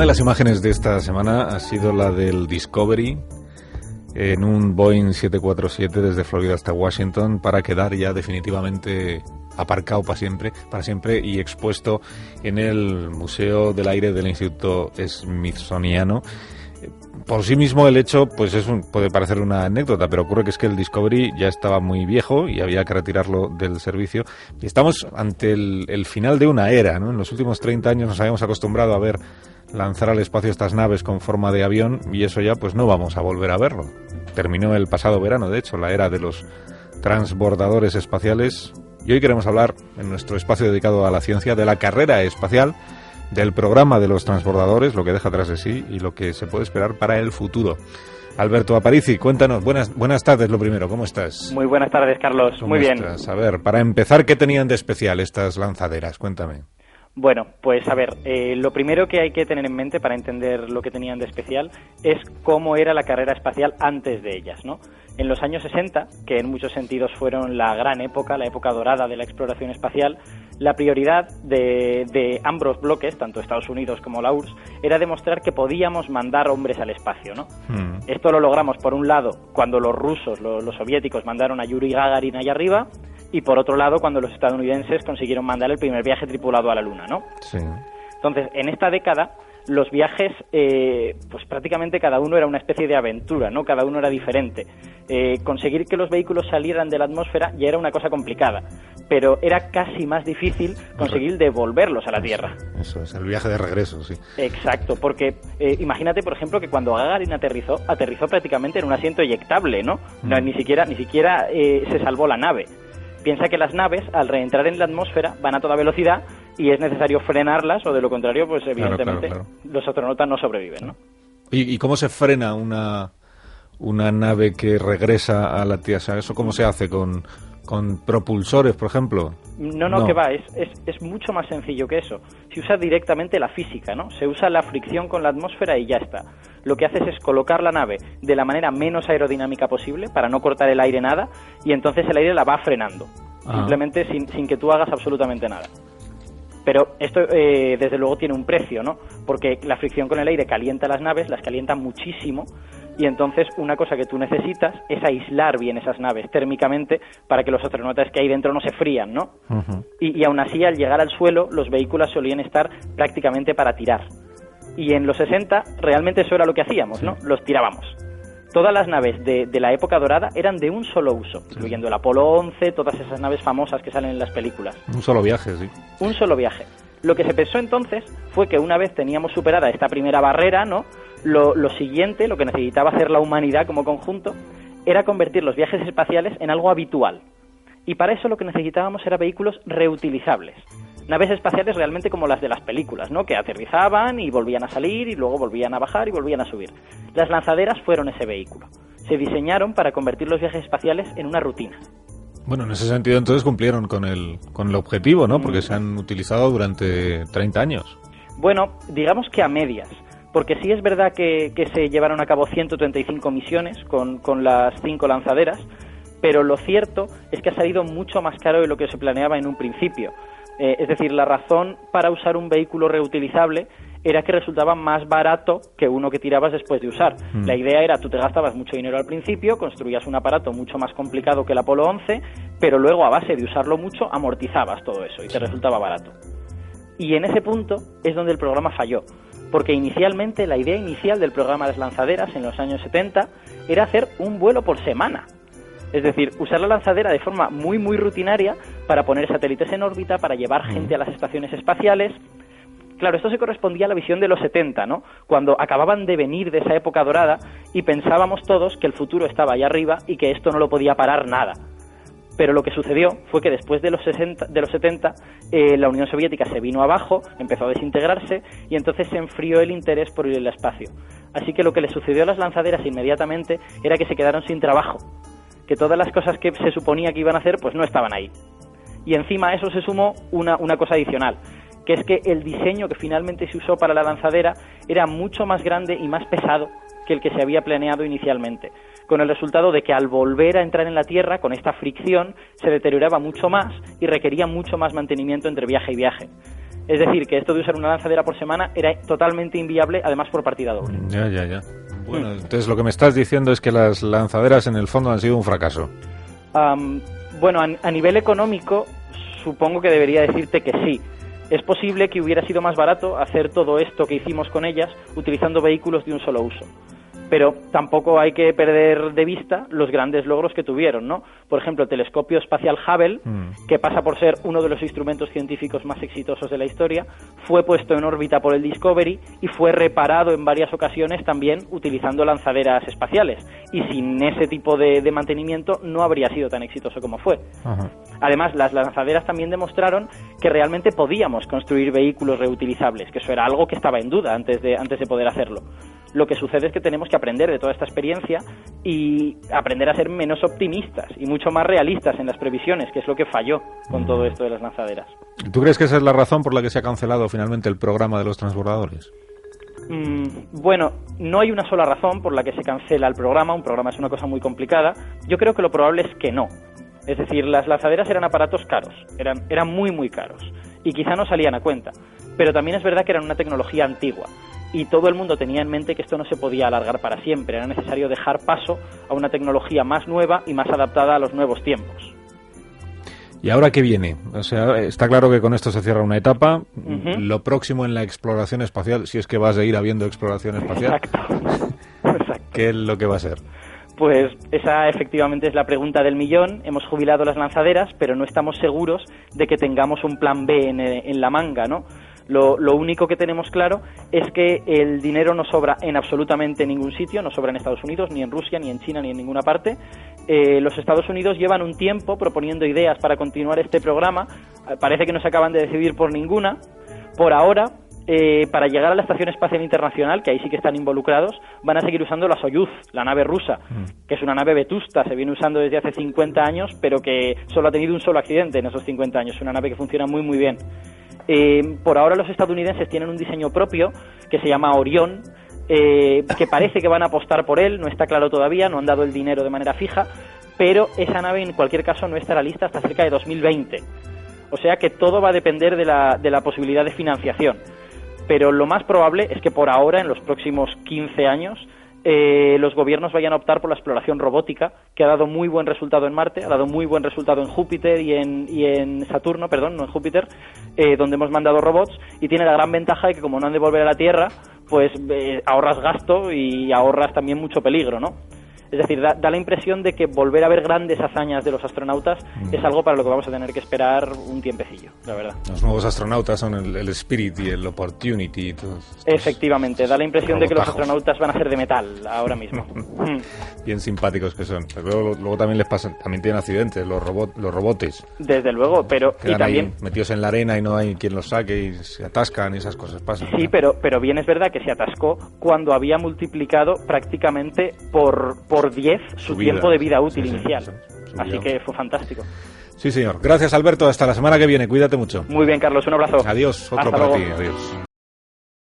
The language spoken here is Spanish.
Una de las imágenes de esta semana ha sido la del Discovery en un Boeing 747 desde Florida hasta Washington para quedar ya definitivamente aparcado para siempre y expuesto en el Museo del Aire del Instituto Smithsoniano. Por sí mismo el hecho pues puede parecer una anécdota, pero ocurre que es que el Discovery ya estaba muy viejo y había que retirarlo del servicio. Y estamos ante el final de una era, ¿no? En los últimos 30 años nos habíamos acostumbrado a ver lanzar al espacio estas naves con forma de avión y eso ya pues no vamos a volver a verlo. Terminó el pasado verano, de hecho, la era de los transbordadores espaciales. Y hoy queremos hablar, en nuestro espacio dedicado a la ciencia, de la carrera espacial, del programa de los transbordadores, lo que deja atrás de sí y lo que se puede esperar para el futuro. Alberto Aparici, cuéntanos, buenas tardes lo primero, ¿cómo estás? Muy buenas tardes, Carlos, muy bien. A ver, para empezar, ¿qué tenían de especial estas lanzaderas? Cuéntame. Bueno, pues a ver, lo primero que hay que tener en mente para entender lo que tenían de especial es cómo era la carrera espacial antes de ellas, ¿no? En los años 60, que en muchos sentidos fueron la gran época, la época dorada de la exploración espacial, la prioridad de ambos bloques, tanto Estados Unidos como la URSS, era demostrar que podíamos mandar hombres al espacio, ¿no? Esto lo logramos, por un lado, cuando los rusos, los soviéticos, mandaron a Yuri Gagarin allá arriba, y por otro lado, cuando los estadounidenses consiguieron mandar el primer viaje tripulado a la Luna, ¿no? Sí. Entonces, en esta década, los viajes, pues prácticamente cada uno era una especie de aventura, ¿no? Cada uno era diferente. Conseguir que los vehículos salieran de la atmósfera ya era una cosa complicada, pero era casi más difícil conseguir devolverlos a la Tierra. Eso es, el viaje de regreso, sí. Exacto, porque imagínate, por ejemplo, que cuando Gagarin aterrizó prácticamente en un asiento eyectable, ¿no? Ni siquiera se salvó la nave. Piensa que las naves, al reentrar en la atmósfera, van a toda velocidad y es necesario frenarlas, o de lo contrario, pues evidentemente claro. Los astronautas no sobreviven, ¿no? ¿Y cómo se frena una nave que regresa a la Tierra? O sea, ¿eso cómo se hace? ¿Con propulsores, por ejemplo? No, que va, es mucho más sencillo que eso. Se usa directamente la física, ¿no? Se usa la fricción con la atmósfera y ya está. Lo que haces es colocar la nave de la manera menos aerodinámica posible para no cortar el aire nada y entonces el aire la va frenando, simplemente sin que tú hagas absolutamente nada. Pero esto, desde luego, tiene un precio, ¿no? Porque la fricción con el aire calienta las naves, las calienta muchísimo, y entonces una cosa que tú necesitas es aislar bien esas naves térmicamente para que los astronautas que hay dentro no se frían, ¿no? Uh-huh. Y aún así, al llegar al suelo, los vehículos solían estar prácticamente para tirar. Y en los 60, realmente eso era lo que hacíamos, ¿no? Los tirábamos. Todas las naves de la época dorada eran de un solo uso, incluyendo el Apolo 11, todas esas naves famosas que salen en las películas. Un solo viaje, sí. Un solo viaje. Lo que se pensó entonces fue que una vez teníamos superada esta primera barrera, ¿no? Lo siguiente, lo que necesitaba hacer la humanidad como conjunto, era convertir los viajes espaciales en algo habitual. Y para eso lo que necesitábamos era vehículos reutilizables. Naves espaciales realmente como las de las películas, ¿no? Que aterrizaban y volvían a salir y luego volvían a bajar y volvían a subir. Las lanzaderas fueron ese vehículo. Se diseñaron para convertir los viajes espaciales en una rutina. Bueno, en ese sentido entonces cumplieron con el objetivo, ¿no? Porque se han utilizado durante 30 años. Bueno, digamos que a medias. Porque sí es verdad que se llevaron a cabo 135 misiones con las 5 lanzaderas, pero lo cierto es que ha salido mucho más caro de lo que se planeaba en un principio. Es decir, la razón para usar un vehículo reutilizable era que resultaba más barato que uno que tirabas después de usar. La idea era, tú te gastabas mucho dinero al principio, construías un aparato mucho más complicado que el Apolo 11, pero luego a base de usarlo mucho amortizabas todo eso y te resultaba barato. Y en ese punto es donde el programa falló, porque inicialmente la idea inicial del programa de las lanzaderas en los años 70 era hacer un vuelo por semana. Es decir, usar la lanzadera de forma muy, muy rutinaria para poner satélites en órbita, para llevar gente a las estaciones espaciales. Claro, esto se correspondía a la visión de los 70, ¿no? Cuando acababan de venir de esa época dorada y pensábamos todos que el futuro estaba allá arriba y que esto no lo podía parar nada. Pero lo que sucedió fue que después de los 70, la Unión Soviética se vino abajo, empezó a desintegrarse y entonces se enfrió el interés por ir al espacio. Así que lo que le sucedió a las lanzaderas inmediatamente era que se quedaron sin trabajo, que todas las cosas que se suponía que iban a hacer pues no estaban ahí. Y encima a eso se sumó una cosa adicional, que es que el diseño que finalmente se usó para la lanzadera era mucho más grande y más pesado que el que se había planeado inicialmente, con el resultado de que al volver a entrar en la Tierra, con esta fricción, se deterioraba mucho más y requería mucho más mantenimiento entre viaje y viaje. Es decir, que esto de usar una lanzadera por semana era totalmente inviable, además por partida doble. Ya. Bueno, entonces lo que me estás diciendo es que las lanzaderas en el fondo han sido un fracaso. Bueno, a nivel económico, supongo que debería decirte que sí. Es posible que hubiera sido más barato hacer todo esto que hicimos con ellas utilizando vehículos de un solo uso. Pero tampoco hay que perder de vista los grandes logros que tuvieron, ¿no? Por ejemplo, el telescopio espacial Hubble, que pasa por ser uno de los instrumentos científicos más exitosos de la historia, fue puesto en órbita por el Discovery y fue reparado en varias ocasiones también utilizando lanzaderas espaciales. Y sin ese tipo de mantenimiento no habría sido tan exitoso como fue. Ajá. Además, las lanzaderas también demostraron que realmente podíamos construir vehículos reutilizables, que eso era algo que estaba en duda antes de poder hacerlo. Lo que sucede es que tenemos que aprender de toda esta experiencia y aprender a ser menos optimistas y mucho más realistas en las previsiones, que es lo que falló con todo esto de las lanzaderas. ¿Tú crees que esa es la razón por la que se ha cancelado finalmente el programa de los transbordadores? Bueno, no hay una sola razón por la que se cancela el programa. Un programa es una cosa muy complicada. Yo creo que lo probable es que no. Es decir, las lanzaderas eran aparatos caros, eran muy, muy caros y quizá no salían a cuenta. Pero también es verdad que eran una tecnología antigua. Y todo el mundo tenía en mente que esto no se podía alargar para siempre. Era necesario dejar paso a una tecnología más nueva y más adaptada a los nuevos tiempos. ¿Y ahora qué viene? O sea, está claro que con esto se cierra una etapa. Lo próximo en la exploración espacial, si es que va a seguir habiendo exploración espacial. Exacto. ¿Qué es lo que va a ser? Pues esa efectivamente es la pregunta del millón. Hemos jubilado las lanzaderas, pero no estamos seguros de que tengamos un plan B en la manga, ¿no? Lo único que tenemos claro es que el dinero no sobra en absolutamente ningún sitio, no sobra en Estados Unidos, ni en Rusia, ni en China, ni en ninguna parte. Los Estados Unidos llevan un tiempo proponiendo ideas para continuar este programa. Parece que no se acaban de decidir por ninguna. Por ahora, para llegar a la Estación Espacial Internacional, que ahí sí que están involucrados, van a seguir usando la Soyuz, la nave rusa, que es una nave vetusta, se viene usando desde hace 50 años, pero que solo ha tenido un solo accidente en esos 50 años. Es una nave que funciona muy, muy bien. Por ahora los estadounidenses tienen un diseño propio que se llama Orión, que parece que van a apostar por él, no está claro todavía, no han dado el dinero de manera fija, pero esa nave en cualquier caso no estará lista hasta cerca de 2020. O sea que todo va a depender de la posibilidad de financiación. Pero lo más probable es que por ahora, en los próximos 15 años, los gobiernos vayan a optar por la exploración robótica, que ha dado muy buen resultado en Marte, ha dado muy buen resultado en Júpiter y en Saturno, perdón, no en Júpiter, donde hemos mandado robots, y tiene la gran ventaja de que como no han de volver a la Tierra, pues ahorras gasto y ahorras también mucho peligro, ¿no? Es decir, da la impresión de que volver a ver grandes hazañas de los astronautas es algo para lo que vamos a tener que esperar un tiempecillo, la verdad. Los nuevos astronautas son el Spirit y el Opportunity y todos. Efectivamente, da la impresión de que los astronautas van a ser de metal ahora mismo. Bien simpáticos que son. Pero luego también les pasan, también tienen accidentes los robotes. Desde luego, pero quedan y también ahí metidos en la arena y no hay quien los saque y se atascan y esas cosas pasan. Sí, pero bien es verdad que se atascó cuando había multiplicado prácticamente por 10 su tiempo de vida útil inicial. Así que fue fantástico. Sí, señor. Gracias, Alberto. Hasta la semana que viene. Cuídate mucho. Muy bien, Carlos. Un abrazo. Adiós. Otro Hasta para luego. ti. Adiós.